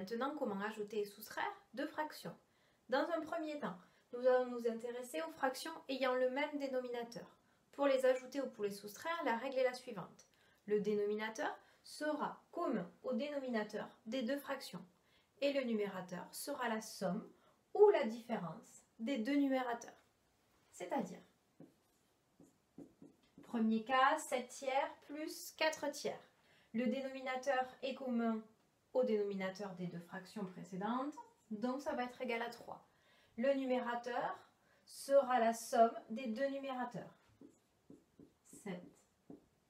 maintenant comment ajouter et soustraire deux fractions. Dans un premier temps, nous allons nous intéresser aux fractions ayant le même dénominateur. Pour les ajouter ou pour les soustraire, la règle est la suivante. Le dénominateur sera commun au dénominateur des deux fractions et le numérateur sera la somme ou la différence des deux numérateurs. C'est-à-dire, premier cas, 7 tiers plus 4 tiers. Le dénominateur est commun au dénominateur des deux fractions précédentes, donc ça va être égal à 3. Le numérateur sera la somme des deux numérateurs. 7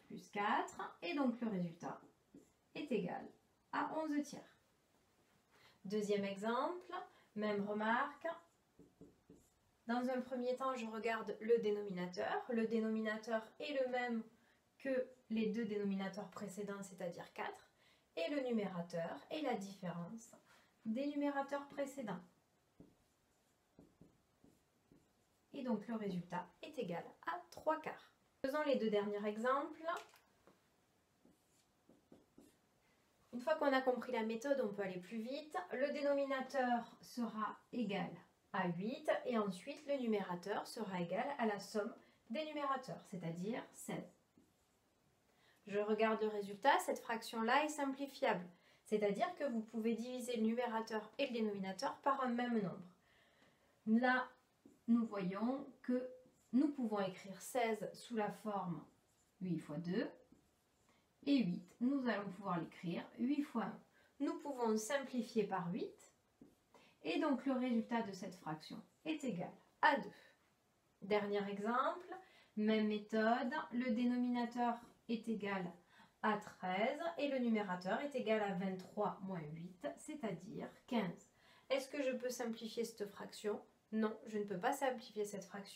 plus 4, et donc le résultat est égal à 11 tiers. Deuxième exemple, même remarque. Dans un premier temps, je regarde le dénominateur. Le dénominateur est le même que les deux dénominateurs précédents, c'est-à-dire 4. Et le numérateur est la différence des numérateurs précédents. Et donc le résultat est égal à 3/4. Faisons les deux derniers exemples. Une fois qu'on a compris la méthode, on peut aller plus vite. Le dénominateur sera égal à 8 et ensuite le numérateur sera égal à la somme des numérateurs, c'est-à-dire 16. Je regarde le résultat, cette fraction-là est simplifiable, c'est-à-dire que vous pouvez diviser le numérateur et le dénominateur par un même nombre. Là, nous voyons que nous pouvons écrire 16 sous la forme 8 fois 2 et 8, nous allons pouvoir l'écrire 8 fois 1. Nous pouvons simplifier par 8 et donc le résultat de cette fraction est égal à 2. Dernier exemple, même méthode, le dénominateur est égal à 13 et le numérateur est égal à 23 moins 8, c'est-à-dire 15. Est-ce que je peux simplifier cette fraction? Non, je ne peux pas simplifier cette fraction.